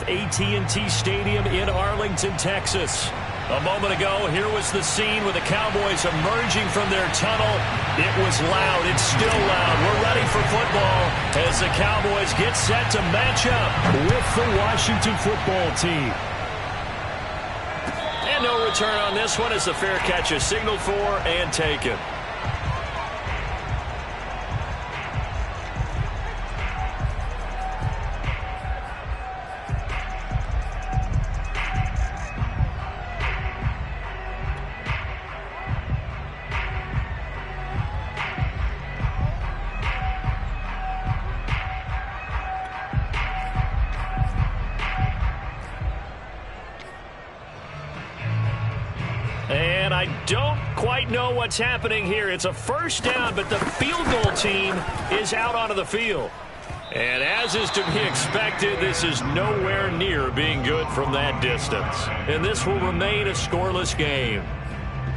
AT&T Stadium in Arlington, Texas. A moment ago, here was the scene with the Cowboys emerging from their tunnel. It was loud. It's still loud. We're ready for football as the Cowboys get set to match up with the Washington football team. And no return on this one as the fair catch is signaled for and taken. And I don't quite know what's happening here. It's a first down, but the field goal team is out onto the field. And as is to be expected, this is nowhere near being good from that distance. And this will remain a scoreless game.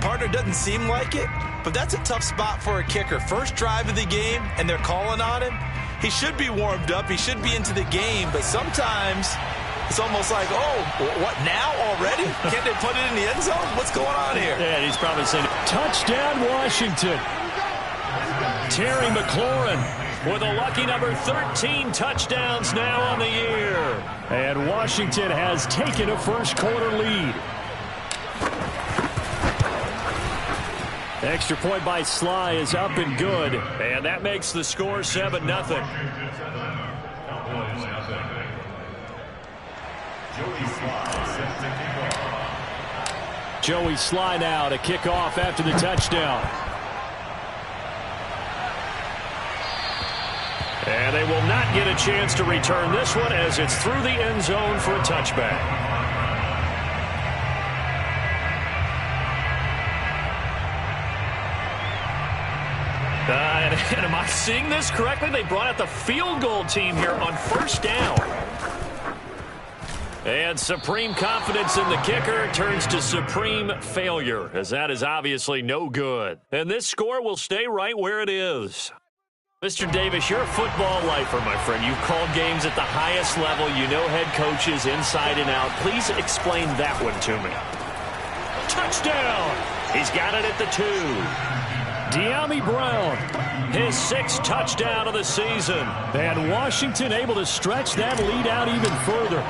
Partner, doesn't seem like it, but that's a tough spot for a kicker. First drive of the game, and they're calling on him. He should be warmed up. He should be into the game, but sometimes it's almost like, oh, what, now already? Can't they put it in the end zone? What's going on here? Yeah, he's probably saying, touchdown, Washington. Terry McLaurin with a lucky number 13 touchdowns now on the year. And Washington has taken a first-quarter lead. Extra point by Sly is up and good. And that makes the score 7-0. Joey Sly now to kick off after the touchdown. And they will not get a chance to return this one as it's through the end zone for a touchback. And am I seeing this correctly? They brought out the field goal team here on first down. And supreme confidence in the kicker turns to supreme failure, as that is obviously no good. And this score will stay right where it is. Mr. Davis, you're a football lifer, my friend. You've called games at the highest level. You know head coaches inside and out. Please explain that one to me. Touchdown! He's got it at the 2. De'Ami Brown, his 6th touchdown of the season. And Washington able to stretch that lead out even further.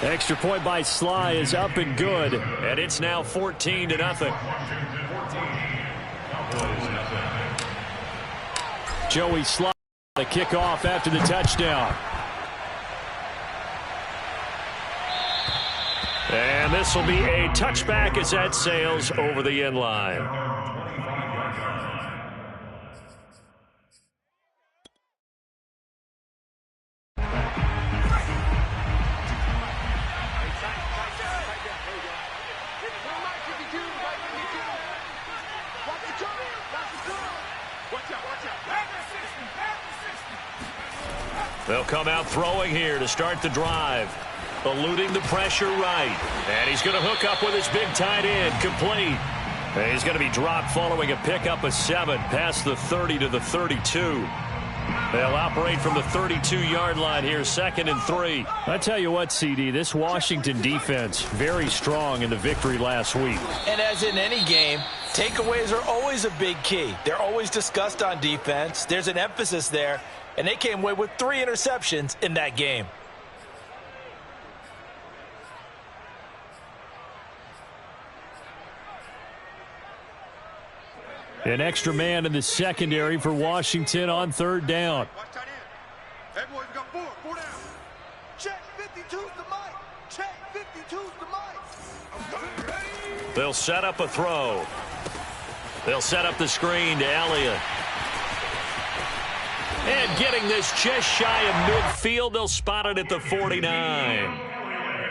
Extra point by Sly is up and good, and it's now 14-0. Joey Sly to kick off after the touchdown. And this will be a touchback as that sails over the end line. They'll come out throwing here to start the drive. Eluding the pressure right. And he's going to hook up with his big tight end. Complete. And he's going to be dropped following a pickup of 7 past the 30 to the 32. They'll operate from the 32-yard line here, 2nd and 3. I tell you what, CD, this Washington defense, very strong in the victory last week. And as in any game, takeaways are always a big key. They're always discussed on defense. There's an emphasis there. And they came away with 3 interceptions in that game. An extra man in the secondary for Washington on 3rd down. Hey, boys, we got 4 down. Check 52's the mic. Check 52's the mic. They'll set up a throw. They'll set up the screen to Elliott. And getting this just shy of midfield, they'll spot it at the 49.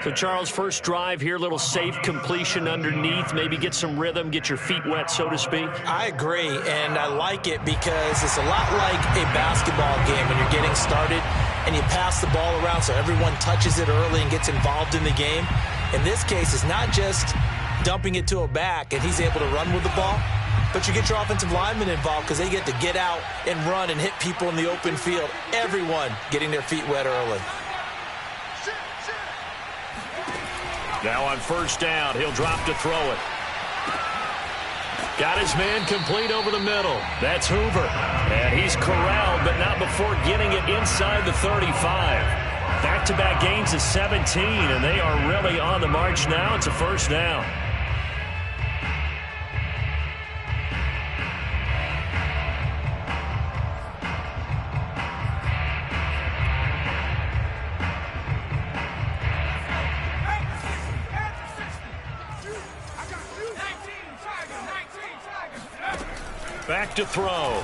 So, Charles, first drive here, little safe completion underneath, maybe get some rhythm, get your feet wet, so to speak. I agree, and I like it because it's a lot like a basketball game when you're getting started and you pass the ball around so everyone touches it early and gets involved in the game. In this case, it's not just dumping it to a back and he's able to run with the ball. but you get your offensive linemen involved because they get to get out and run and hit people in the open field. Everyone getting their feet wet early. Now on first down, he'll drop to throw it. Got his man complete over the middle. That's Hoover. And he's corralled, but not before getting it inside the 35. Back-to-back gains of 17, and they are really on the march now. It's a first down. Back to throw.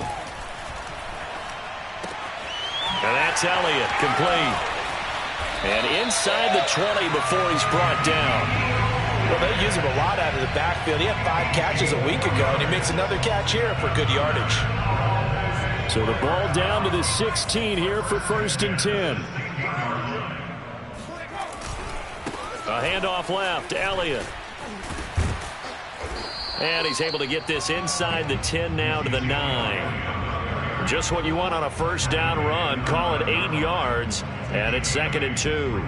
And that's Elliott, complete. And inside the 20 before he's brought down. Well, they use him a lot out of the backfield. He had 5 catches a week ago, and he makes another catch here for good yardage. So the ball down to the 16 here for first and 10. A handoff left, Elliott. And he's able to get this inside the 10 now to the 9. Just what you want on a first down run. Call it 8 yards, and it's 2nd and 2.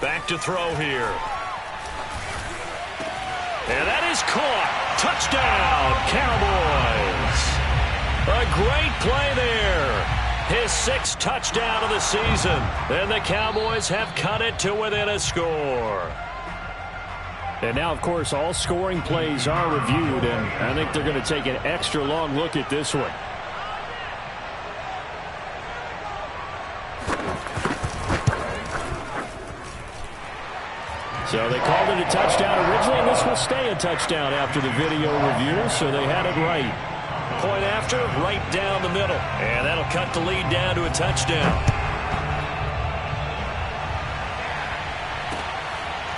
Back to throw here. And that is caught. Touchdown, Cowboys. A great play there. His 6th touchdown of the season. And the Cowboys have cut it to within a score. And now, of course, all scoring plays are reviewed, and I think they're going to take an extra long look at this one. So they called it a touchdown originally, and this will stay a touchdown after the video review, so they had it right. Point after, right down the middle. And that'll cut the lead down to a touchdown.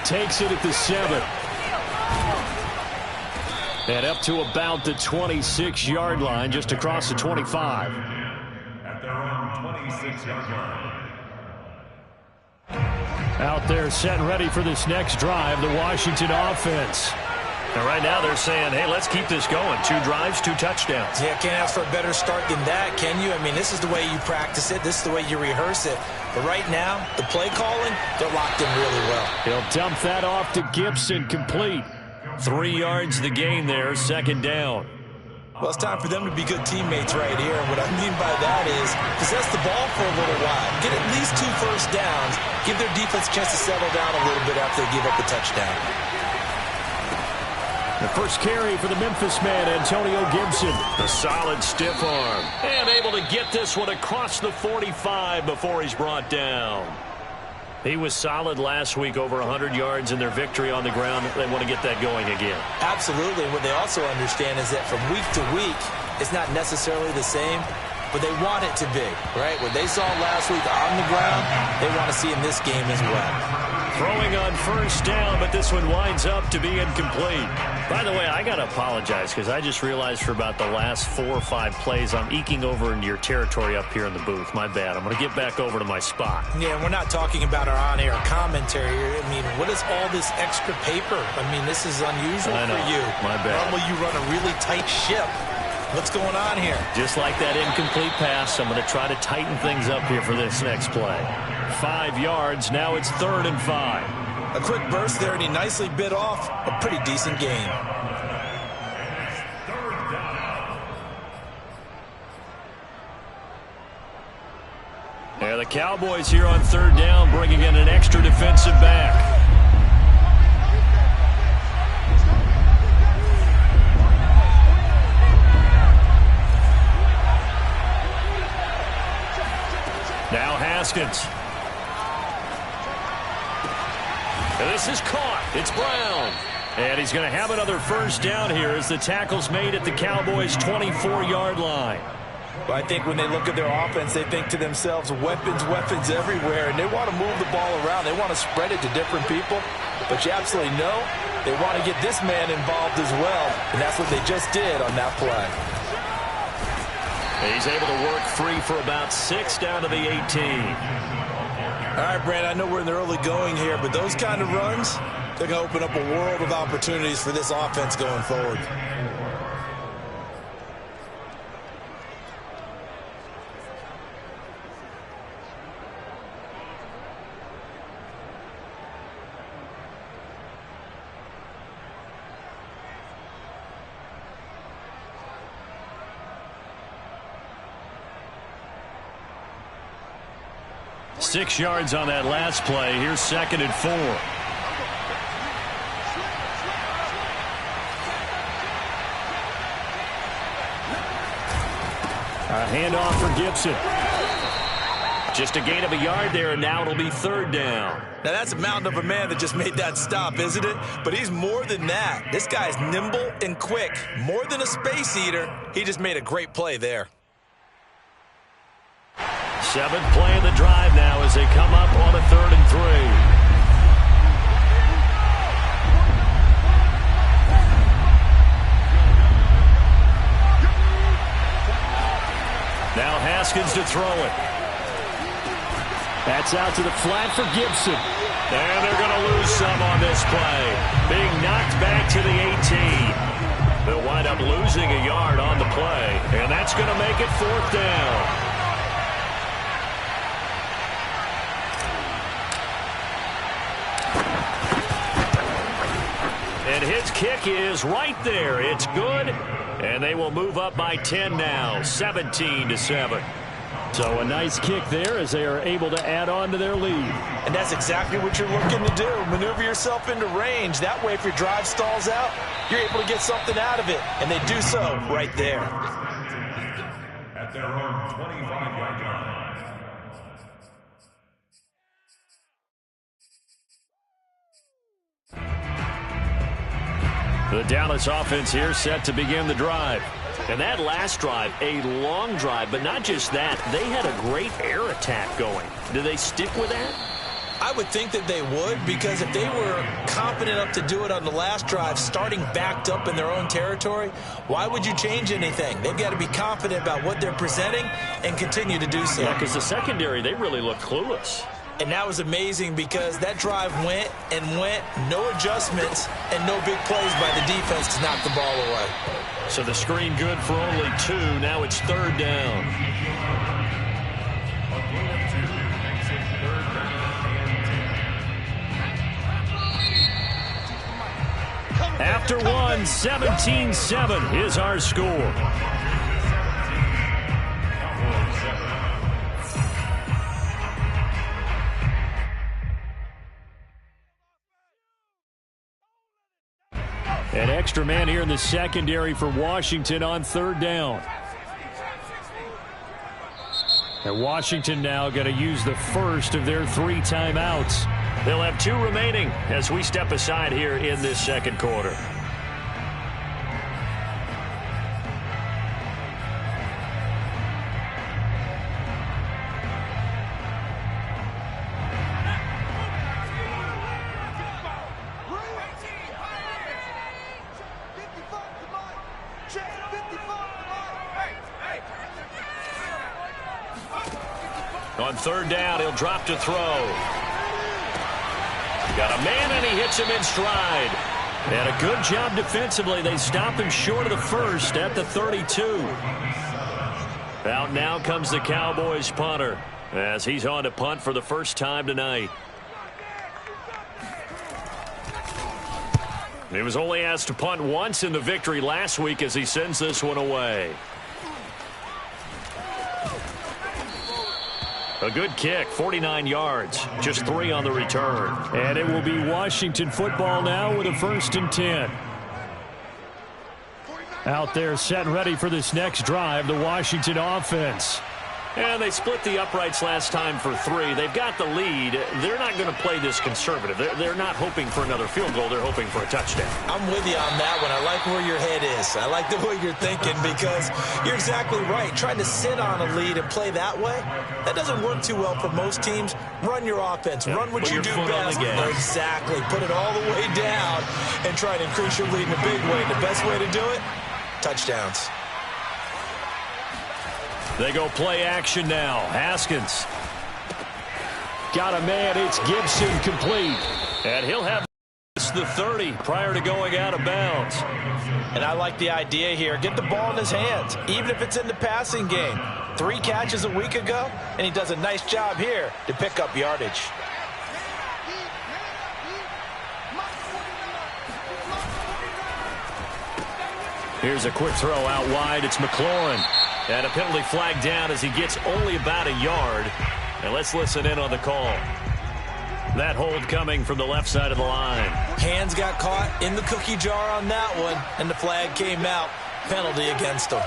Takes it at the 7. And up to about the 26-yard line, just across the 25. At their own 26-yard line. Out there set and ready for this next drive, the Washington offense. And right now they're saying, hey, let's keep this going. 2 drives, 2 touchdowns. Yeah, can't ask for a better start than that, can you? I mean, this is the way you practice it. This is the way you rehearse it. But right now, the play calling, they're locked in really well. He'll dump that off to Gibson, complete. 3 yards the gain there, 2nd down. Well, it's time for them to be good teammates right here. And what I mean by that is possess the ball for a little while. Get at least 2 first downs. Give their defense a chance to settle down a little bit after they give up the touchdown. The first carry for the Memphis man, Antonio Gibson. A solid stiff arm. And able to get this one across the 45 before he's brought down. He was solid last week, over 100 yards in their victory on the ground. They want to get that going again. Absolutely. What they also understand is that from week to week, it's not necessarily the same, but they want it to be, right? What they saw last week on the ground, they want to see in this game as well. Throwing on first down, but this one winds up to be incomplete. By the way, I got to apologize because I just realized for about the last 4 or 5 plays, I'm eking over into your territory up here in the booth. My bad. I'm going to get back over to my spot. Yeah, we're not talking about our on-air commentary here. I mean, what is all this extra paper? I mean, this is unusual for you. My bad. Normally you run a really tight ship. What's going on here? Just like that incomplete pass, I'm going to try to tighten things up here for this next play. 5 yards, now it's 3rd and 5. A quick burst there, and he nicely bit off a pretty decent gain. Yeah, the Cowboys here on 3rd down, bringing in an extra defensive back. Now Haskins. And this is caught. It's Brown. And he's going to have another first down here as the tackle's made at the Cowboys' 24-yard line. Well, I think when they look at their offense, they think to themselves, weapons, weapons everywhere, and they want to move the ball around. They want to spread it to different people. But you absolutely know they want to get this man involved as well, and that's what they just did on that play. He's able to work free for about 6 down to the 18. All right, Brand, I know we're in the early going here, but those kind of runs, they're going to open up a world of opportunities for this offense going forward. Six yards on that last play. Here's 2nd and 4. A handoff for Gibson. Just a gain of a yard there, and now it'll be 3rd down. Now, that's a mountain of a man that just made that stop, isn't it? But he's more than that. This guy's nimble and quick. More than a space eater. He just made a great play there. 7th play of the drive now as they come up on a 3rd and 3. Now Haskins to throw it. That's out to the flat for Gibson. And they're going to lose some on this play. Being knocked back to the 18. They'll wind up losing a yard on the play. And that's going to make it 4th down. And his kick is right there. It's good. And they will move up by 10 now, 17-7. So a nice kick there as they are able to add on to their lead. And that's exactly what you're looking to do. Maneuver yourself into range. That way, if your drive stalls out, you're able to get something out of it. And they do so right there. At their own 25-yard line. The Dallas offense here set to begin the drive. And that last drive, a long drive, but not just that. They had a great air attack going. Do they stick with that? I would think that they would, because if they were confident enough to do it on the last drive, starting backed up in their own territory, why would you change anything? They've got to be confident about what they're presenting and continue to do so. Yeah, because the secondary, they really look clueless. And that was amazing because that drive went and went, no adjustments, and no big plays by the defense to knock the ball away. So the screen good for only 2. Now it's 3rd down. After 1, 17-7 is our score. An extra man here in the secondary for Washington on 3rd down. And Washington now going to use the first of their 3 timeouts. They'll have 2 remaining as we step aside here in this 2nd quarter. On 3rd down, he'll drop to throw. Got a man, and he hits him in stride. And a good job defensively. They stop him short of the first at the 32. Out now comes the Cowboys punter as he's on to punt for the first time tonight. He was only asked to punt once in the victory last week as he sends this one away. A good kick, 49 yards, just 3 on the return. And it will be Washington football now with a 1st and 10. Out there set and ready for this next drive, the Washington offense. And they split the uprights last time for 3. They've got the lead. They're not going to play this conservative. They're not hoping for another field goal. They're hoping for a touchdown. I'm with you on that one. I like where your head is. I like the way you're thinking because you're exactly right. Trying to sit on a lead and play that way, that doesn't work too well for most teams. Run your offense. Run what you do best. Exactly. Put it all the way down and try to increase your lead in a big way. And the best way to do it, touchdowns. They go play action now. Haskins. Got a man. It's Gibson complete. And he'll have the 30 prior to going out of bounds. And I like the idea here. Get the ball in his hands, even if it's in the passing game. 3 catches a week ago, and he does a nice job here to pick up yardage. Here's a quick throw out wide. It's McLaurin. And a penalty flag down as he gets only about a yard. And let's listen in on the call. That hold coming from the left side of the line. Hands got caught in the cookie jar on that one, and the flag came out. Penalty against him.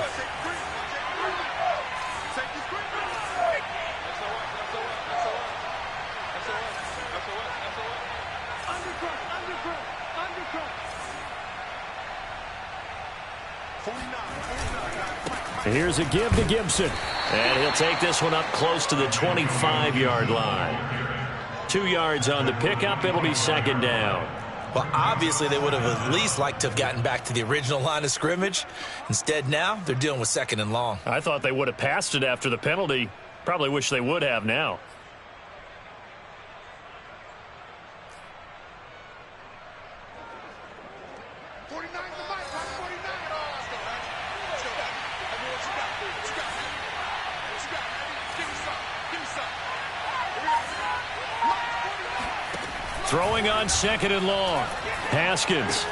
Here's a give to Gibson. And he'll take this one up close to the 25-yard line. 2 yards on the pickup. It'll be second down. Well, obviously, they would have at least liked to have gotten back to the original line of scrimmage. Instead, now, they're dealing with second and long. I thought they would have passed it after the penalty. Probably wish they would have now. Throwing on second and long. Haskins.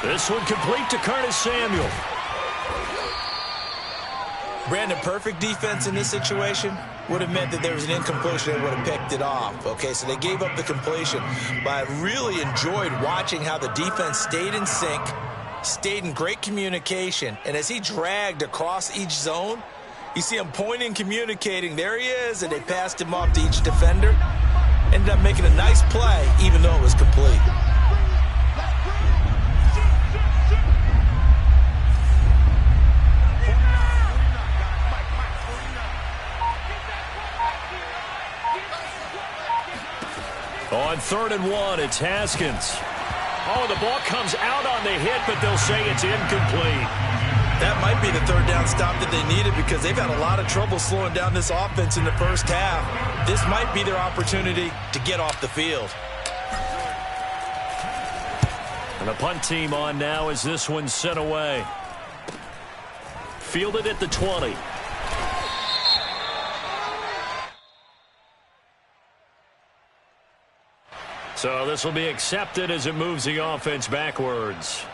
This one complete to Curtis Samuel. Brandon, perfect defense in this situation would have meant that there was an incompletion. They would have picked it off. Okay, so they gave up the completion. But I really enjoyed watching how the defense stayed in sync, stayed in great communication. And as he dragged across each zone, you see him pointing, communicating. There he is, and they passed him off to each defender. Ended up making a nice play, even though it was complete. On 3rd and 1, it's Haskins. Oh, the ball comes out on the hit, but they'll say it's incomplete. That might be the 3rd down stop that they needed because they've had a lot of trouble slowing down this offense in the first half. This might be their opportunity to get off the field. And the punt team on now as this one's sent away. Fielded at the 20. So this will be accepted as it moves the offense backwards.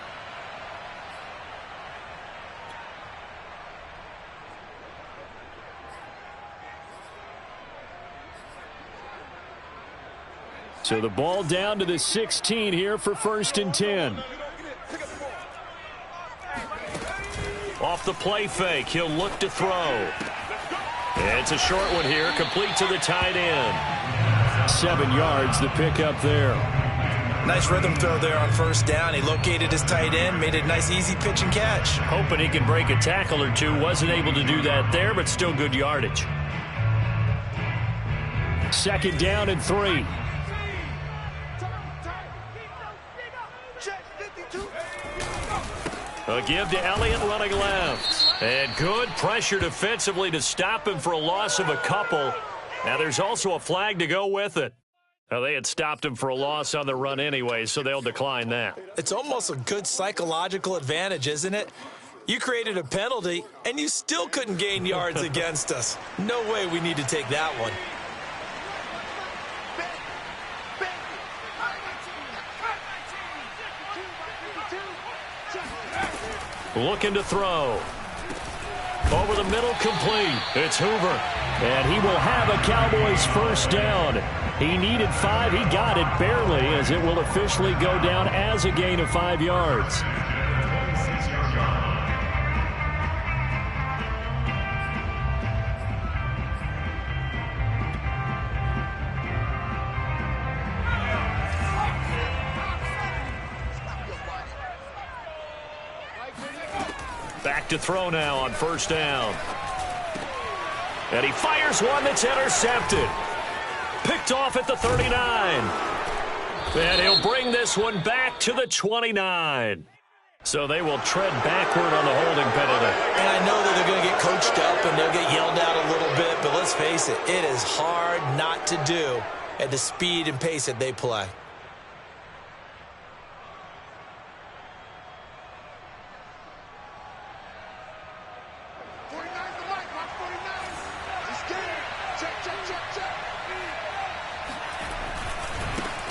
So the ball down to the 16 here for 1st and 10. Off the play fake, he'll look to throw. It's a short one here, complete to the tight end. 7 yards, the pickup there. Nice rhythm throw there on 1st down. He located his tight end, made a nice easy pitch and catch. Hoping he can break a tackle or two. Wasn't able to do that there, but still good yardage. 2nd down and 3. A give to Elliott running left. And good pressure defensively to stop him for a loss of a couple. Now there's also a flag to go with it. Now, they had stopped him for a loss on the run anyway, so they'll decline that. It's almost a good psychological advantage, isn't it? You created a penalty, and you still couldn't gain yards against us. No way we need to take that one. Looking to throw. Over the middle, complete. It's Hoover. And he will have a Cowboys 1st down. He needed 5. He got it barely as it will officially go down as a gain of 5 yards. Back to throw now on 1st down. And he fires one that's intercepted. Picked off at the 39. And he'll bring this one back to the 29. So they will tread backward on the holding penalty. And I know that they're going to get coached up and they'll get yelled at a little bit, but let's face it, it is hard not to do at the speed and pace that they play.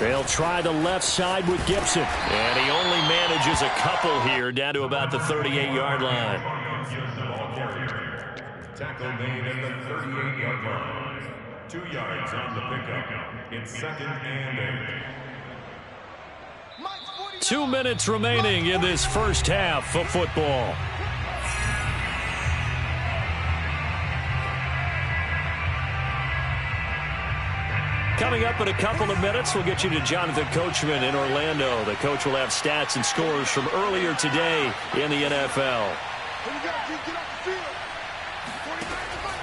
They'll try the left side with Gibson. And he only manages a couple here, down to about the 38-yard line. Tackle made at the 38-yard line. 2 yards on the pickup. It's 2nd and 8. 2 minutes remaining in this first half of football. Coming up in a couple of minutes, we'll get you to Jonathan Coachman in Orlando. The coach will have stats and scores from earlier today in the NFL.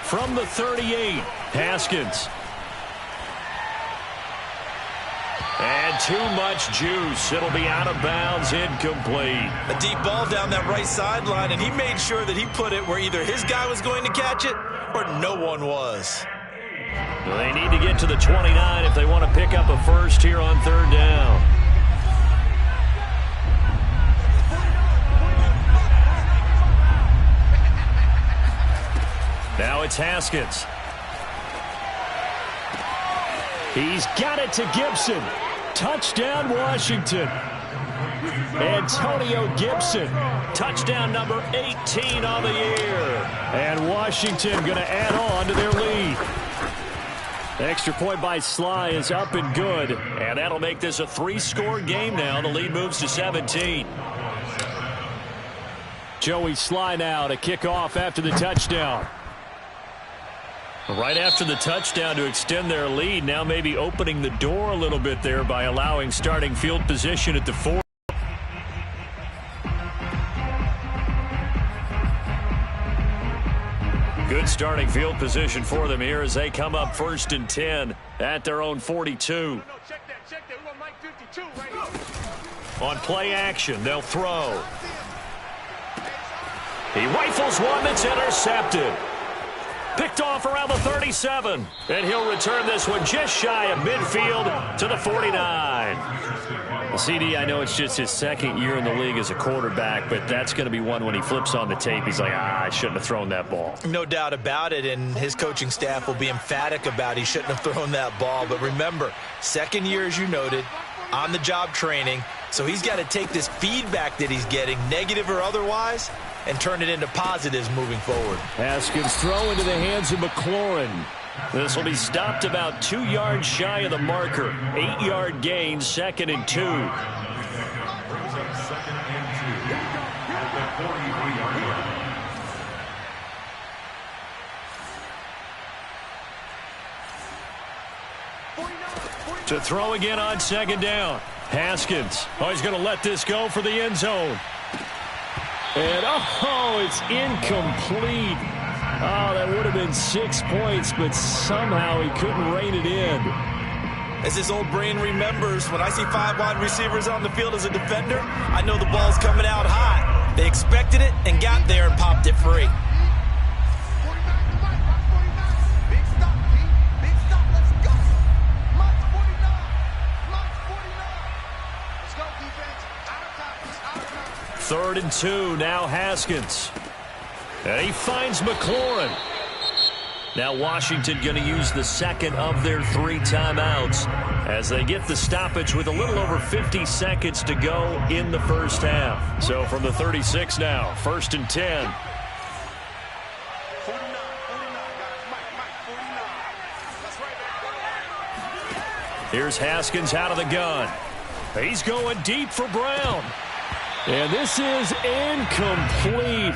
From the 38, Haskins. And too much juice. It'll be out of bounds, incomplete. A deep ball down that right sideline, and he made sure that he put it where either his guy was going to catch it or no one was. They need to get to the 29 if they want to pick up a first here on 3rd down. Now it's Haskins. He's got it to Gibson. Touchdown, Washington. Antonio Gibson. Touchdown number 18 on the year. And Washington going to add on to their lead. The extra point by Sly is up and good. And that'll make this a 3-score game now. The lead moves to 17. Joey Sly now to kick off after the touchdown. Right after the touchdown to extend their lead. Now maybe opening the door a little bit there by allowing starting field position at the 4. Good starting field position for them here as they come up 1st and 10 at their own 42. On play action, they'll throw. He rifles one that's intercepted. Picked off around the 37. And he'll return this one just shy of midfield to the 49. Well, CD, I know it's just his 2nd year in the league as a quarterback, but that's going to be one when he flips on the tape. He's like, I shouldn't have thrown that ball. No doubt about it, and his coaching staff will be emphatic about he shouldn't have thrown that ball. But remember, 2nd year, as you noted, on-the-job training. So he's got to take this feedback that he's getting, negative or otherwise, and turn it into positives moving forward. Haskins throw into the hands of McLaurin. This will be stopped about 2 yards shy of the marker. 8-yard gain, 2nd and 2. Brings up 2nd and 2 at the 43-yard line. To throw again on 2nd down. Haskins. Oh, he's going to let this go for the end zone. And, oh, it's incomplete. Oh, that would have been 6 points, but somehow he couldn't rein it in. As his old brain remembers, when I see 5 wide receivers on the field as a defender, I know the ball's coming out hot. They expected it and got there and popped it free. Big stop, big stop, let's go. March 49, March 49. Let's go, defense. Out of time. 3rd and 2, now Haskins. And he finds McLaurin. Now Washington going to use the 2nd of their 3 timeouts as they get the stoppage with a little over 50 seconds to go in the first half. So from the 36 now, 1st and 10. 49, guys. Mike, 49. That's right. Here's Haskins out of the gun. He's going deep for Brown. And this is incomplete.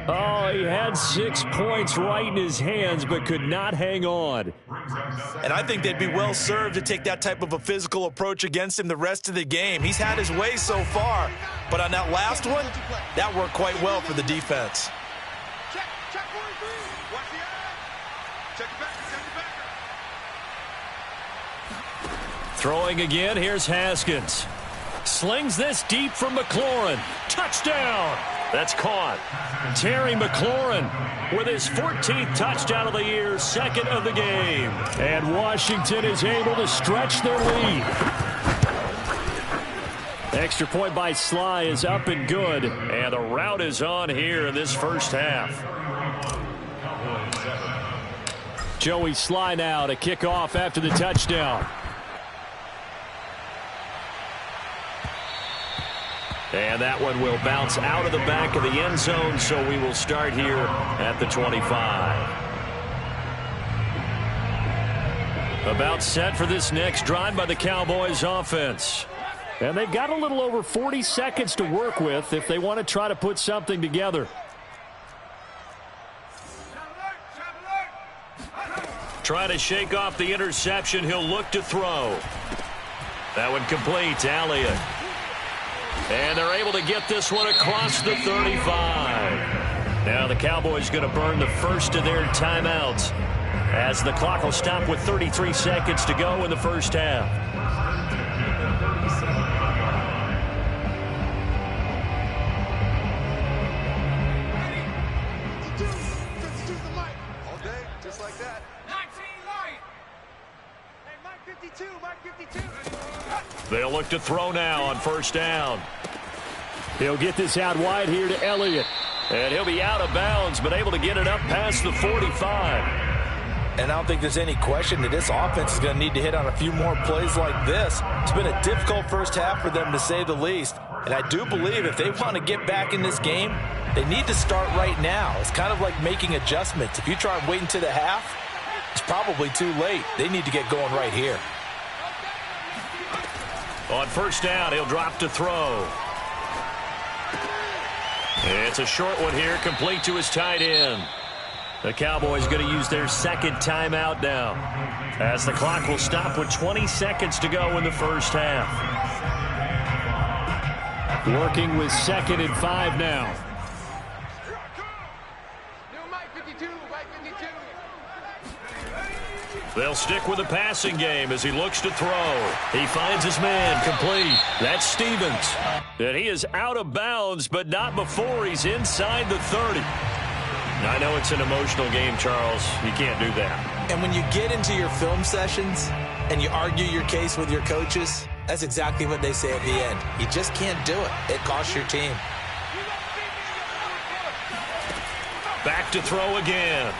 Oh, he had 6 points right in his hands, but could not hang on. And I think they'd be well served to take that type of a physical approach against him the rest of the game. He's had his way so far, but on that last one, that worked quite well for the defense. Check 43. Watch the eye. Check it back, Throwing again, here's Haskins. Slings this deep from McLaurin. Touchdown! That's caught. Terry McLaurin with his 14th touchdown of the year, second of the game. And Washington is able to stretch their lead. Extra point by Sly is up and good. And the rout is on here in this first half. Joey Sly now to kick off after the touchdown. And that one will bounce out of the back of the end zone, so we will start here at the 25. About set for this next drive by the Cowboys offense. And they've got a little over 40 seconds to work with if they want to try to put something together. Try to shake off the interception. He'll look to throw. That one complete to Elliott. And they're able to get this one across the 35. Now the Cowboys going to burn the first of their timeouts as the clock will stop with 33 seconds to go in the first half. All day, just like that. 19 light. Hey, Mike 52, Mike 52. They'll look to throw now on first down. He'll get this out wide here to Elliott. And he'll be out of bounds, but able to get it up past the 45. And I don't think there's any question that this offense is going to need to hit on a few more plays like this. It's been a difficult first half for them, to say the least. And I do believe if they want to get back in this game, they need to start right now. It's kind of like making adjustments. If you try and wait until the half, it's probably too late. They need to get going right here. On first down, he'll drop to throw. It's a short one here, complete to his tight end. The Cowboys going to use their second timeout now, as the clock will stop with 20 seconds to go in the first half. Working with 2nd and 5 now. They'll stick with the passing game as he looks to throw. He finds his man, complete. That's Stevens. And he is out of bounds, but not before he's inside the 30. I know it's an emotional game, Charles. You can't do that. And when you get into your film sessions and you argue your case with your coaches, that's exactly what they say at the end. You just can't do it. It costs your team. Back to throw again.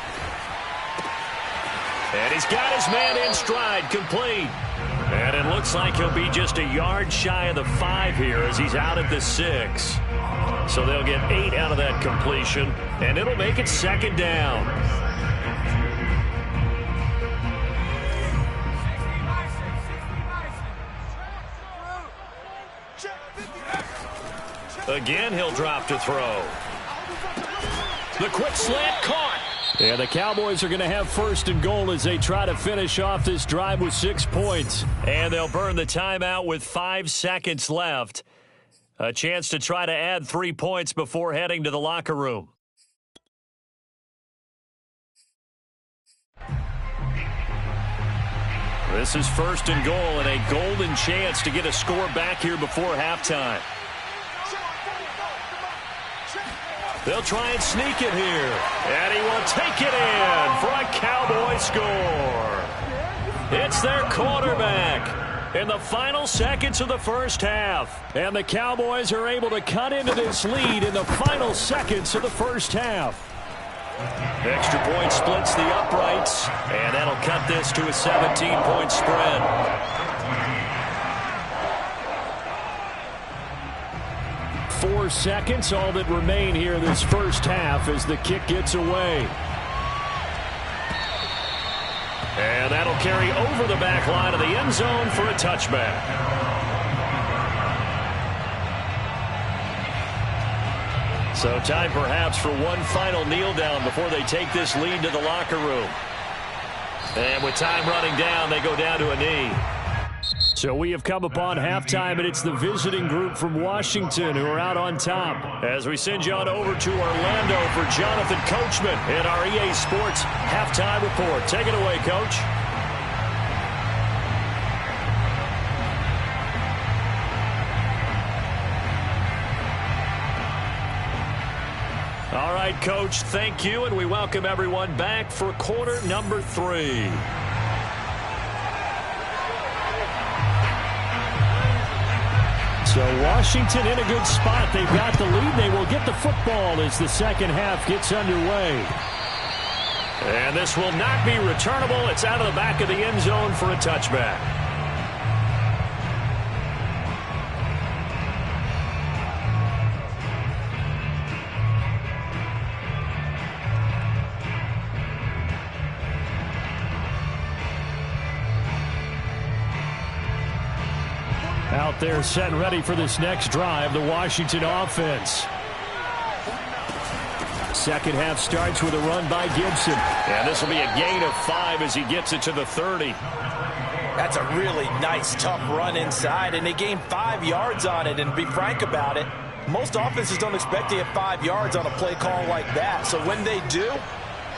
And he's got his man in stride, complete. And it looks like he'll be just a yard shy of the 5 here as he's out at the 6. So they'll get 8 out of that completion, and it'll make it 2nd down. Again, he'll drop to throw. The quick slant caught. And the Cowboys are going to have 1st and goal as they try to finish off this drive with 6 points. And they'll burn the timeout with 5 seconds left. A chance to try to add 3 points before heading to the locker room. This is 1st and goal and a golden chance to get a score back here before halftime. They'll try and sneak it here. And he will take it in for a Cowboy score. It's their quarterback in the final seconds of the first half. And the Cowboys are able to cut into this lead in the final seconds of the first half. Extra point splits the uprights. And that'll cut this to a 17-point spread. 4 seconds, all that remain here this first half as the kick gets away. And that'll carry over the back line of the end zone for a touchback. So time perhaps for one final kneel down before they take this lead to the locker room. And with time running down, they go down to a knee. So we have come upon halftime, and it's the visiting group from Washington who are out on top. As we send you on over to Orlando for Jonathan Coachman in our EA Sports Halftime Report. Take it away, Coach. right, Coach, thank you, and we welcome everyone back for quarter number 3. So Washington in a good spot. They've got the lead. They will get the football as the second half gets underway. And this will not be returnable. It's out of the back of the end zone for a touchback. Out there set and ready for this next drive, the Washington offense. Second half starts with a run by Gibson. And this will be a gain of 5 as he gets it to the 30. That's a really nice, tough run inside, and they gained 5 yards on it. And to be frank about it, most offenses don't expect to get 5 yards on a play call like that. So when they do,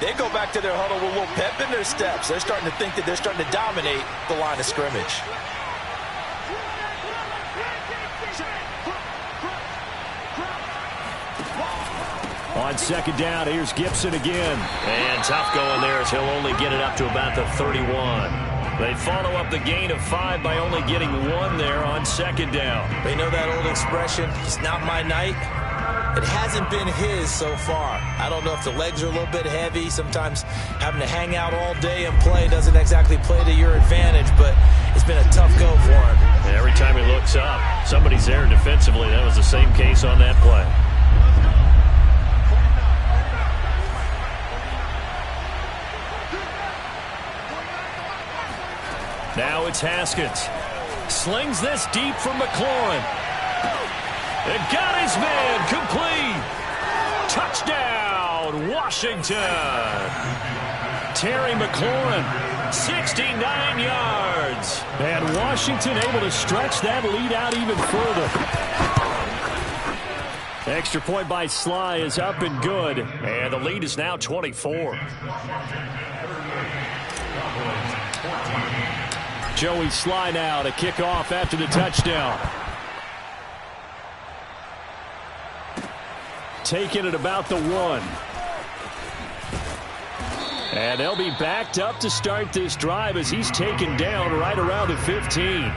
they go back to their huddle with a little pep in their steps. They're starting to think that they're starting to dominate the line of scrimmage. On second down, here's Gibson again. And tough going there as he'll only get it up to about the 31. They follow up the gain of 5 by only getting 1 there on second down. They know that old expression, it's not my night. It hasn't been his so far. I don't know if the legs are a little bit heavy. Sometimes having to hang out all day and play doesn't exactly play to your advantage, but it's been a tough go for him. And every time he looks up, somebody's there defensively. That was the same case on that play. Now it's Haskins. Slings this deep for McLaurin. It got his man complete. Touchdown, Washington. Terry McLaurin, 69 yards. And Washington able to stretch that lead out even further. Extra point by Sly is up and good. And the lead is now 24. Joey Sly now to kick off after the touchdown. Taking it about the 1. And they'll be backed up to start this drive as he's taken down right around the 15.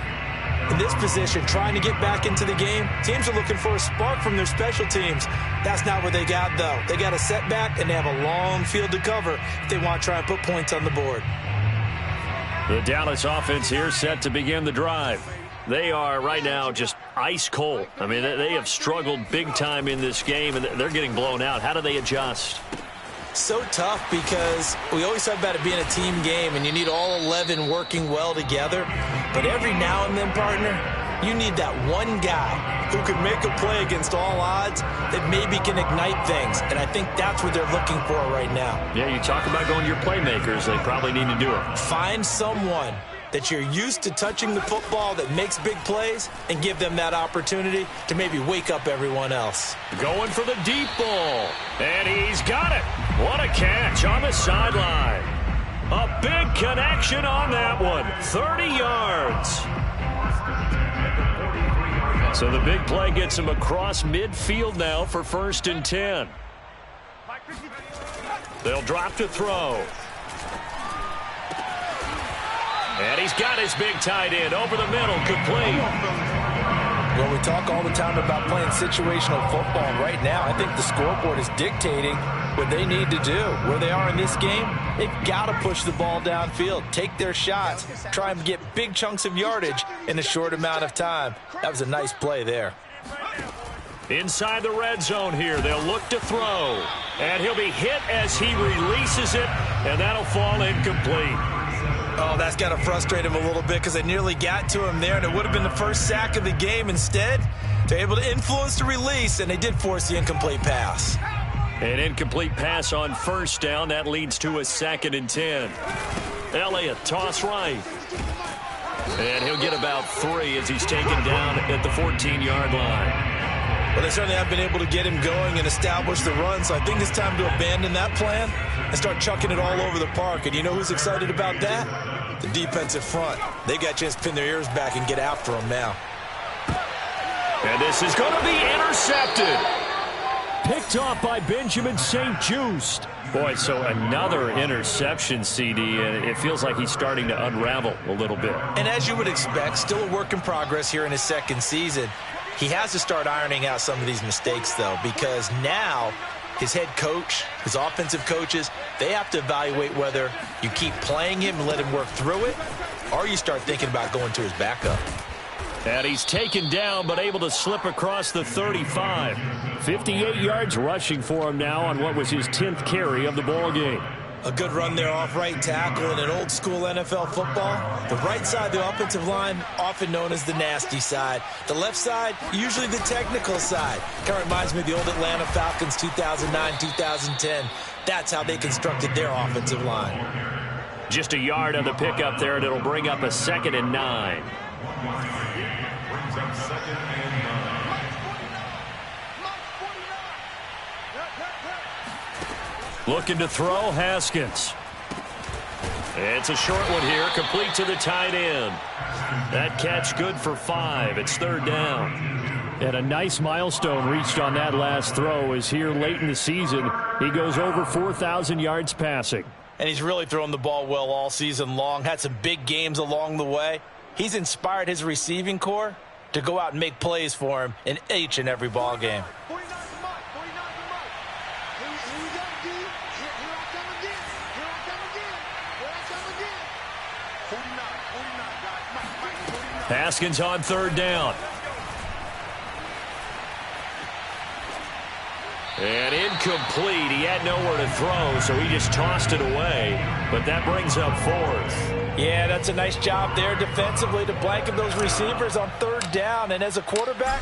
In this position, trying to get back into the game, teams are looking for a spark from their special teams. That's not what they got, though. They got a setback, and they have a long field to cover if they want to try and put points on the board. The Dallas offense here set to begin the drive. They are right now just ice cold. I mean, they have struggled big time in this game, and they're getting blown out. How do they adjust? So tough because we always talk about it being a team game, and you need all 11 working well together. But every now and then, partner, you need that one guy who can make a play against all odds that maybe can ignite things. And I think that's what they're looking for right now. Yeah, you talk about going to your playmakers. They probably need to do it. Find someone that you're used to touching the football that makes big plays and give them that opportunity to maybe wake up everyone else. Going for the deep ball. And he's got it. What a catch on the sideline. A big connection on that one. 30 yards. So the big play gets him across midfield now for 1st and 10. They'll drop to throw. And he's got his big tight end over the middle, complete. Well, we talk all the time about playing situational football. Right now, I think the scoreboard is dictating what they need to do. Where they are in this game, they've got to push the ball downfield, take their shots, try and get big chunks of yardage in a short amount of time. That was a nice play there. Inside the red zone here, they'll look to throw. And he'll be hit as he releases it, and that'll fall incomplete. Oh, that's got to frustrate him a little bit because they nearly got to him there, and it would have been the first sack of the game. Instead, they're able to influence the release, and they did force the incomplete pass. An incomplete pass on 1st down. That leads to a 2nd and 10. Elliott, toss right. And he'll get about 3 as he's taken down at the 14-yard line. Well, they certainly have been able to get him going and establish the run, so I think it's time to abandon that plan and start chucking it all over the park. And you know who's excited about that? The defensive front. They got a chance to pin their ears back and get after him now. And this is going to be intercepted. Picked off by Benjamin St-Juste. Boy, so another interception, CD, and it feels like he's starting to unravel a little bit. And as you would expect, still a work in progress here in his second season. He has to start ironing out some of these mistakes, though, because now his head coach, his offensive coaches, they have to evaluate whether you keep playing him and let him work through it, or you start thinking about going to his backup. And he's taken down, but able to slip across the 35. 58 yards rushing for him now on what was his 10th carry of the ball game. A good run there off right tackle in an old-school NFL football. The right side of the offensive line, often known as the nasty side. The left side, usually the technical side. Kind of reminds me of the old Atlanta Falcons 2009, 2010. That's how they constructed their offensive line. Just a yard on the pickup there, and it'll bring up a 2nd and 9. Brings up 2nd and 9. Looking to throw, Haskins. It's a short one here, complete to the tight end. That catch good for 5. It's 3rd down. And a nice milestone reached on that last throw as here late in the season, he goes over 4,000 yards passing. And he's really thrown the ball well all season long, had some big games along the way. He's inspired his receiving corps to go out and make plays for him in each and every ball game. Haskins on 3rd down. And incomplete. He had nowhere to throw, so he just tossed it away. But that brings up 4th. Yeah, that's a nice job there defensively to blanket those receivers on 3rd down. And as a quarterback,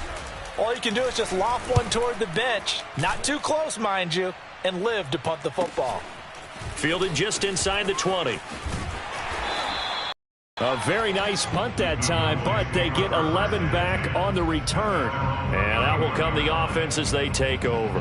all you can do is just loft one toward the bench. Not too close, mind you, and live to punt the football. Fielded just inside the 20. A very nice punt that time, but they get 11 back on the return. And that will come the offense as they take over.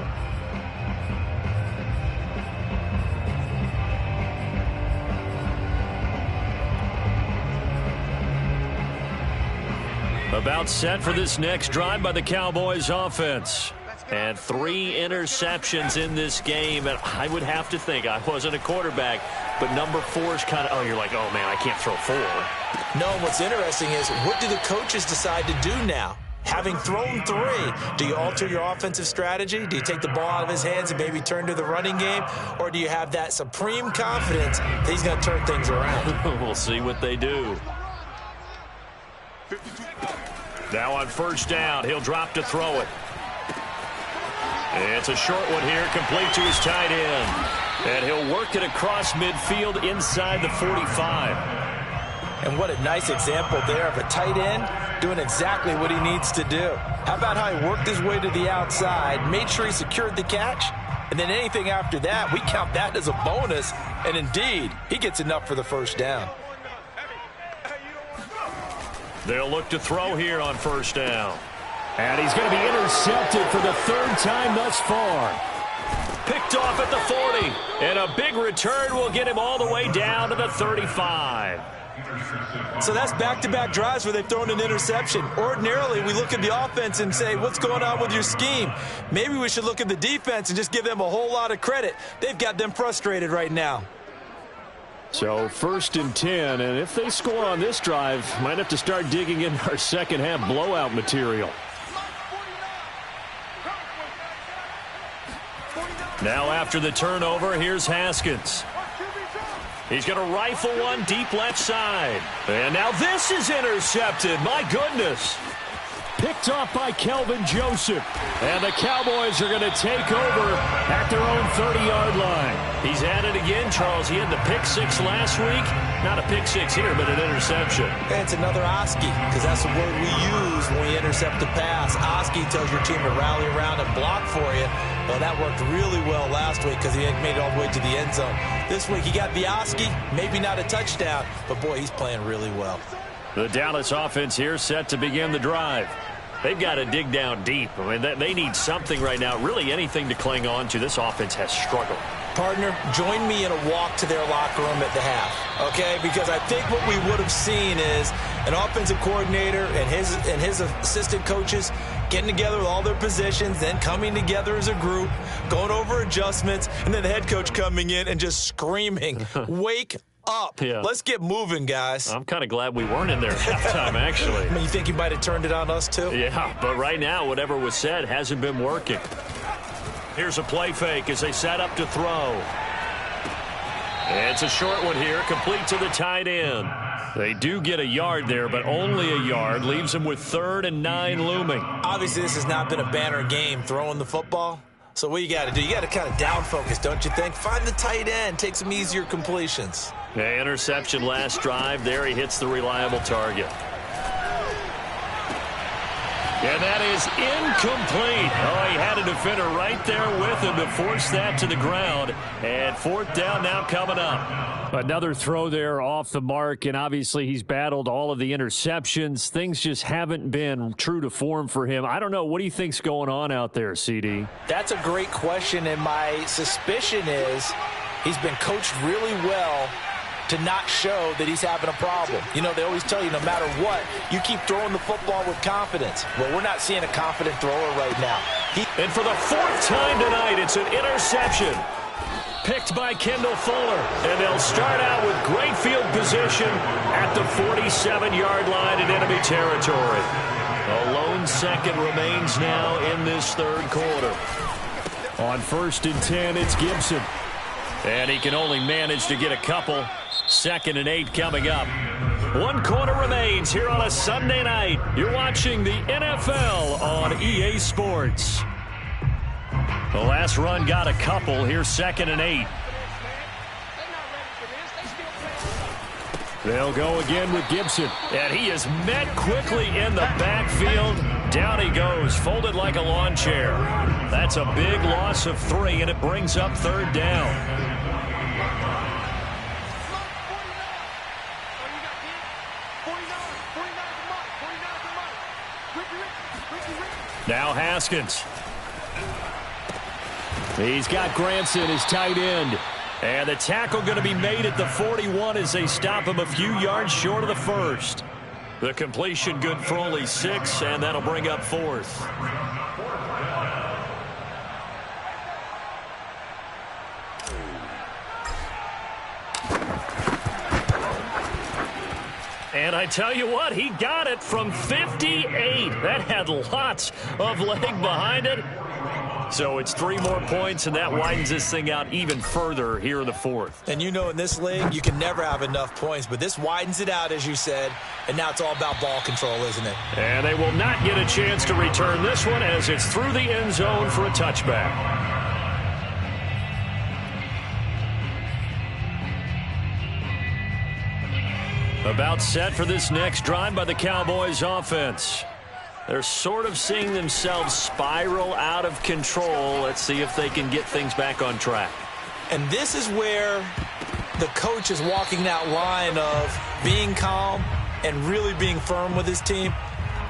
About set for this next drive by the Cowboys offense. And 3 interceptions in this game. And I would have to think, I wasn't a quarterback, but number 4 is kind of, oh, you're like, oh, man, I can't throw 4. No, what's interesting is, what do the coaches decide to do now? Having thrown 3, do you alter your offensive strategy? Do you take the ball out of his hands and maybe turn to the running game? Or do you have that supreme confidence that he's going to turn things around? We'll see what they do. Now on 1st down, he'll drop to throw it. It's a short one here, complete to his tight end. And he'll work it across midfield inside the 45. And what a nice example there of a tight end doing exactly what he needs to do. How about how he worked his way to the outside, made sure he secured the catch, and then anything after that, we count that as a bonus. And indeed, he gets enough for the 1st down. They'll look to throw here on 1st down. And he's going to be intercepted for the 3rd time thus far. Picked off at the 40. And a big return will get him all the way down to the 35. So that's back-to-back drives where they've thrown an interception. Ordinarily, we look at the offense and say, what's going on with your scheme? Maybe we should look at the defense and just give them a whole lot of credit. They've got them frustrated right now. So 1st and 10, and if they score on this drive, might have to start digging in our second-half blowout material. Now after the turnover, here's Haskins. He's going to rifle one deep left side. And now this is intercepted. My goodness. Picked off by Kelvin Joseph. And the Cowboys are going to take over at their own 30-yard line. He's at it again, Charles. He had the pick 6 last week. Not a pick 6 here, but an interception. And it's another Oski, because that's the word we use when we intercept the pass. Oski tells your team to rally around and block for you. Well, that worked really well last week because he made it all the way to the end zone. This week he got the Oski, maybe not a touchdown, but boy, he's playing really well. The Dallas offense here set to begin the drive. They've got to dig down deep. I mean, they need something right now, really anything to cling on to. This offense has struggled. Partner, join me in a walk to their locker room at the half, okay? Because I think what we would have seen is an offensive coordinator and his assistant coaches getting together with all their positions, then coming together as a group, going over adjustments, and then the head coach coming in and just screaming, wake up. Yeah. Let's get moving, guys. I'm kind of glad we weren't in there at halftime, actually. I mean, you think he might have turned it on us, too? Yeah, but right now, whatever was said hasn't been working. Here's a play fake as they set up to throw. It's a short one here, complete to the tight end. They do get a yard there, but only a yard. Leaves them with 3rd and 9 looming. Obviously, this has not been a banner game throwing the football. So what you got to do, you got to kind of down focus, don't you think? Find the tight end, take some easier completions. The interception last drive. There he hits the reliable target. And that is incomplete. Oh, he had a defender right there with him to force that to the ground. And 4th down now coming up. Another throw there off the mark, and obviously he's battled all of the interceptions. Things just haven't been true to form for him. I don't know. What do you think's going on out there, CD? That's a great question, and my suspicion is he's been coached really well to not show that he's having a problem. You know, they always tell you no matter what, you keep throwing the football with confidence. Well, we're not seeing a confident thrower right now. And for the 4th time tonight, it's an interception. Picked by Kendall Fuller. And they'll start out with great field position at the 47-yard line in enemy territory. A lone second remains now in this 3rd quarter. On 1st and 10, it's Gibson. And he can only manage to get a couple. 2nd and 8 coming up. 1 quarter remains here on a Sunday night. You're watching the NFL on EA Sports. The last run got a couple. Here's 2nd and 8. They'll go again with Gibson. And he is met quickly in the backfield. Down he goes, folded like a lawn chair. That's a big loss of 3, and it brings up 3rd down. Now Haskins. He's got Granson, his tight end. And the tackle going to be made at the 41 as they stop him a few yards short of the 1st. The completion good for only 6, and that'll bring up 4th. And I tell you what, he got it from 58. That had lots of leg behind it. So it's 3 more points, and that widens this thing out even further here in the 4th. And you know in this league, you can never have enough points, but this widens it out, as you said, and now it's all about ball control, isn't it? And they will not get a chance to return this one as it's through the end zone for a touchback. About set for this next drive by the Cowboys offense. They're sort of seeing themselves spiral out of control. Let's see if they can get things back on track. And this is where the coach is walking that line of being calm and really being firm with his team.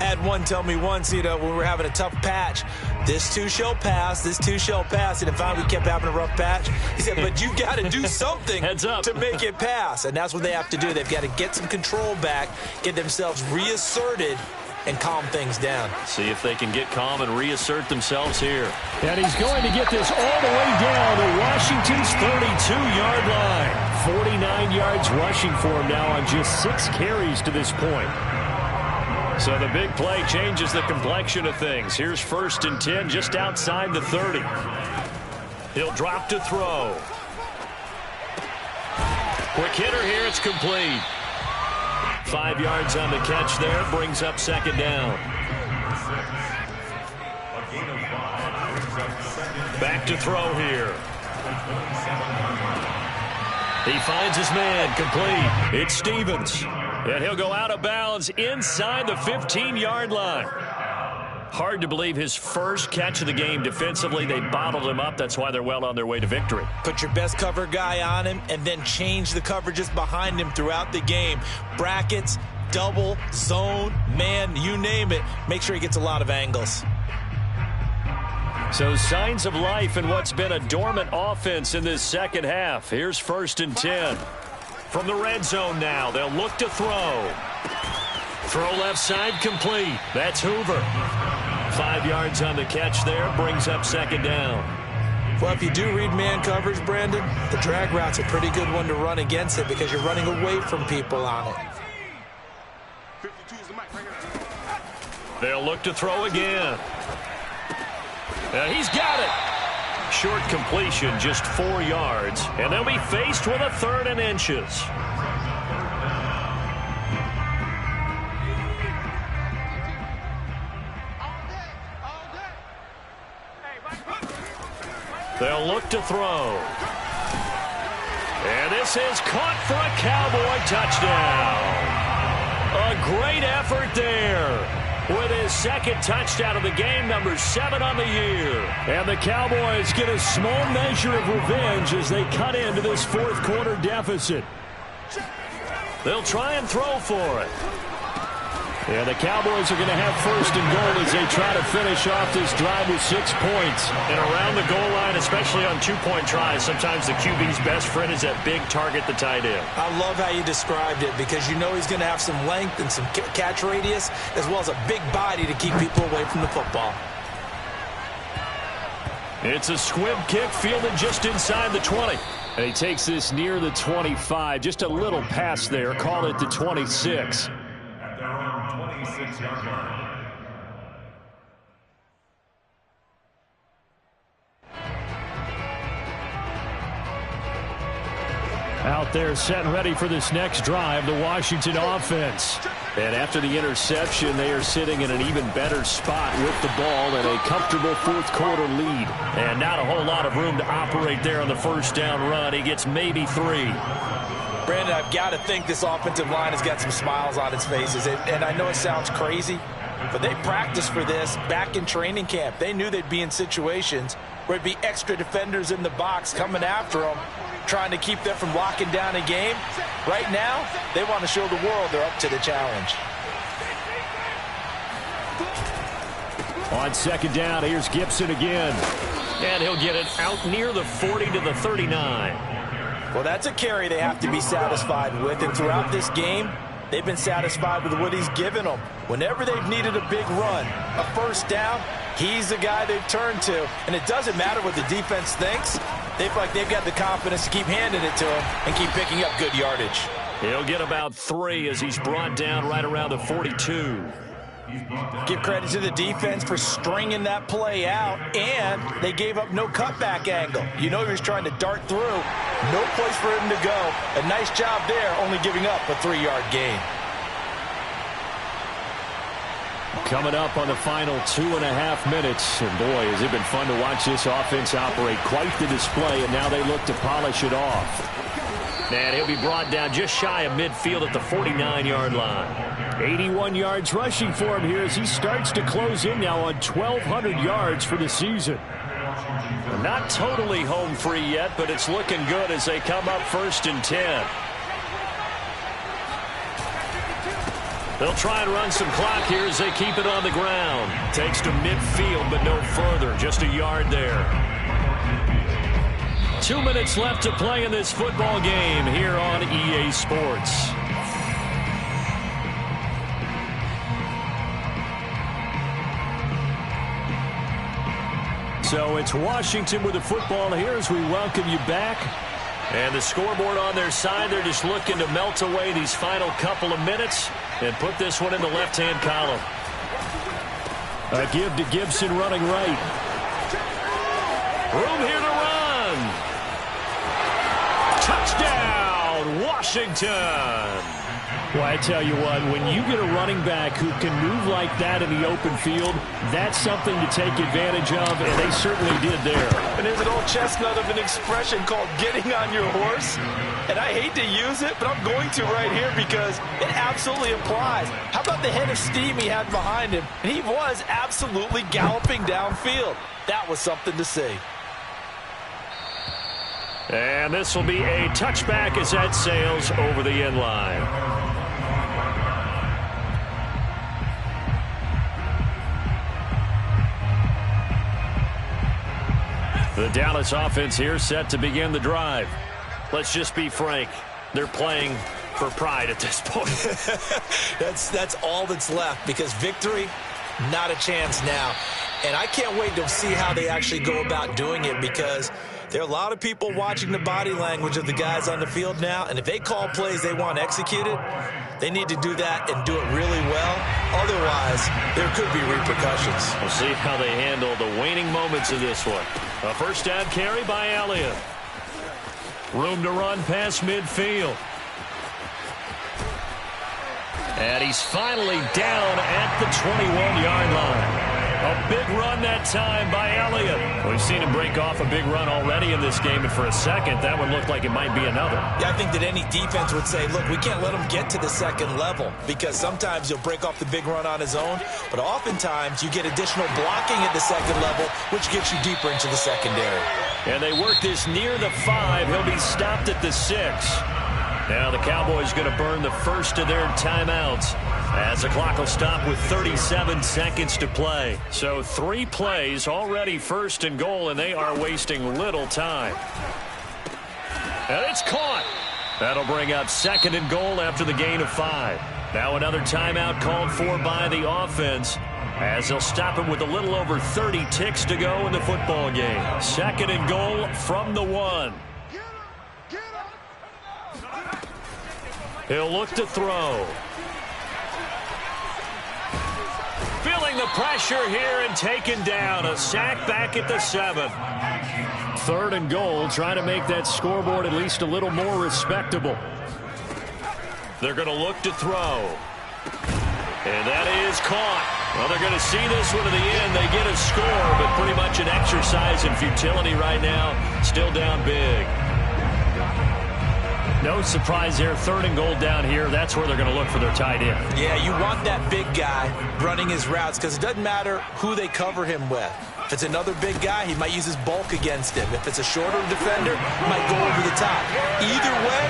I had one tell me once, you know, when we were having a tough patch, this too shall pass, this too shall pass. And if we kept having a rough patch, he said, but you got to do something Heads up. to make it pass. And that's what they have to do. They've got to get some control back, get themselves reasserted, and calm things down. See if they can get calm and reassert themselves here. And he's going to get this all the way down to Washington's 32-yard line. 49 yards rushing for him now on just 6 carries to this point. So the big play changes the complexion of things. Here's 1st and 10 just outside the 30. He'll drop to throw. Quick hitter here, it's complete. 5 yards on the catch there, brings up 2nd down. Back to throw here. He finds his man, complete. It's Stevens. And he'll go out of bounds inside the 15-yard line. Hard to believe his first catch of the game defensively. They bottled him up. That's why they're well on their way to victory. Put your best cover guy on him and then change the coverages behind him throughout the game. Brackets, double, zone, man, you name it. Make sure he gets a lot of angles. So signs of life in what's been a dormant offense in this second half. Here's 1st and 10. From the red zone now, they'll look to throw. Throw left side complete. That's Hoover. 5 yards on the catch there. Brings up second down. Well, if you do read man coverage, Brandon, the drag route's a pretty good one to run against it because you're running away from people on it. They'll look to throw again. He's got it. Short completion, just 4 yards. And they'll be faced with a 3rd and inches. They'll look to throw. And this is caught for a Cowboy touchdown. A great effort there. With his 2nd touchdown of the game, number 7 on the year. And the Cowboys get a small measure of revenge as they cut into this 4th quarter deficit. They'll try and throw for it. And the Cowboys are going to have 1st and goal as they try to finish off this drive with 6 points. And around the goal line, especially on 2-point tries, sometimes the QB's best friend is that big target, the tight end. I love how you described it because you know he's going to have some length and some catch radius as well as a big body to keep people away from the football. It's a squib kick fielded just inside the 20. And he takes this near the 25. Just a little pass there. Call it the 26. At their own 26-yard line. Out there set and ready for this next drive, the Washington offense. And after the interception, they are sitting in an even better spot with the ball and a comfortable 4th quarter lead. And not a whole lot of room to operate there on the 1st down run. He gets maybe 3. Brandon, I've got to think this offensive line has got some smiles on its faces. And I know it sounds crazy, but they practiced for this back in training camp. They knew they'd be in situations where it'd be extra defenders in the box coming after them, trying to keep them from locking down a game. Right now, they want to show the world they're up to the challenge. On 2nd down, here's Gibson again. And he'll get it out near the 40 to the 39. Well, that's a carry they have to be satisfied with. And throughout this game, they've been satisfied with what he's given them. Whenever they've needed a big run, a 1st down, he's the guy they've turned to. And it doesn't matter what the defense thinks. They feel like they've got the confidence to keep handing it to him and keep picking up good yardage. He'll get about 3 as he's brought down right around the 42. Give credit to the defense for stringing that play out, and they gave up no cutback angle. You know he was trying to dart through. No place for him to go. A nice job there, only giving up a 3-yard gain. Coming up on the final 2.5 minutes. And boy, has it been fun to watch this offense operate. Quite the display, and now they look to polish it off. And he'll be brought down just shy of midfield at the 49-yard line. 81 yards rushing for him here as he starts to close in now on 1,200 yards for the season. Not totally home free yet, but it's looking good as they come up 1st and 10. They'll try and run some clock here as they keep it on the ground. Takes to midfield, but no further. Just a yard there. 2 minutes left to play in this football game here on EA Sports. So it's Washington with the football here as we welcome you back. And the scoreboard on their side, they're just looking to melt away these final couple of minutes and put this one in the left-hand column. A give to Gibson running right. Room here to run. Touchdown, Washington. Well, I tell you what, when you get a running back who can move like that in the open field, that's something to take advantage of, and they certainly did there. And there's an old chestnut of an expression called getting on your horse. And I hate to use it, but I'm going to right here because it absolutely applies. How about the head of steam he had behind him? And he was absolutely galloping downfield. That was something to see. And this will be a touchback as that sails over the end line. The Dallas offense here set to begin the drive. Let's just be frank. They're playing for pride at this point. That's all that's left because victory, Not a chance now. And I can't wait to see how they actually go about doing it, because there are a lot of people watching the body language of the guys on the field now, and if they call plays they want executed, they need to do that and do it really well. Otherwise, there could be repercussions. We'll see how they handle the waning moments of this one. A first down carry by Elliott. Room to run past midfield. And he's finally down at the 21-yard line. A big run that time by Elliott. We've seen him break off a big run already in this game, and for a second, that one looked like it might be another. Yeah, I think that any defense would say, look, we can't let him get to the second level, because sometimes he'll break off the big run on his own, but oftentimes you get additional blocking at the second level, which gets you deeper into the secondary. And they work this near the 5. He'll be stopped at the 6. Now the Cowboys going to burn the first of their timeouts as the clock will stop with 37 seconds to play. So 3 plays already first and goal, and they are wasting little time. And it's caught. That'll bring up second and goal after the gain of 5. Now another timeout called for by the offense, as they'll stop it with a little over 30 ticks to go in the football game. Second and goal from the 1. He'll look to throw. Feeling the pressure here and taken down. A sack back at the 7. Third and goal, trying to make that scoreboard at least a little more respectable. They're going to look to throw. And that is caught. Well, they're going to see this one to the end. They get a score, but pretty much an exercise in futility right now. Still down big. No surprise there. Third and goal down here. That's where they're going to look for their tight end. Yeah, you want that big guy running his routes, because it doesn't matter who they cover him with. If it's another big guy, he might use his bulk against him. If it's a shorter defender, he might go over the top. Either way,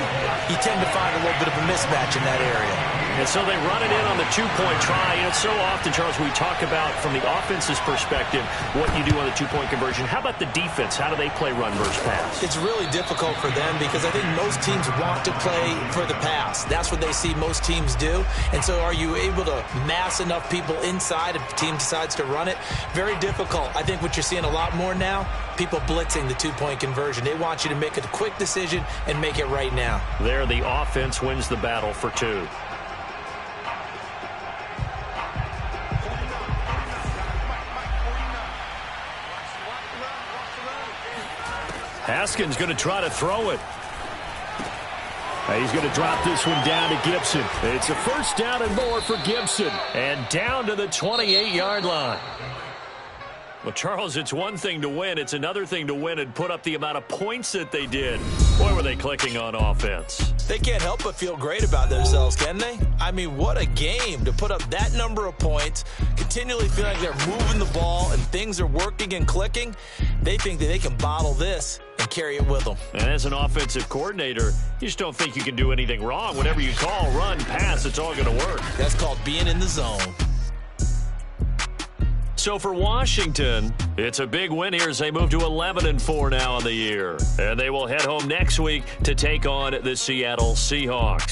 you tend to find a little bit of a mismatch in that area. And so they run it in on the 2-point try. And it's so often, Charles, we talk about from the offense's perspective what you do on the 2-point conversion. How about the defense? How do they play run versus pass? It's really difficult for them, because I think most teams want to play for the pass. That's what they see most teams do. And so are you able to mass enough people inside if the team decides to run it? Very difficult. I think what you're seeing a lot more now, people blitzing the 2-point conversion. They want you to make a quick decision and make it right now. There, the offense wins the battle for 2. Haskins going to try to throw it. He's going to drop this one down to Gibson. It's a first down and more for Gibson. And down to the 28-yard line. Well, Charles, it's one thing to win. It's another thing to win and put up the amount of points that they did. Boy, were they clicking on offense. They can't help but feel great about themselves, can they? I mean, what a game to put up that number of points, continually feel like they're moving the ball and things are working and clicking. They think that they can bottle this and carry it with them. And as an offensive coordinator, you just don't think you can do anything wrong. Whatever you call, run, pass, it's all going to work. That's called being in the zone. So for Washington, it's a big win here as they move to 11-4 now on the year. And they will head home next week to take on the Seattle Seahawks.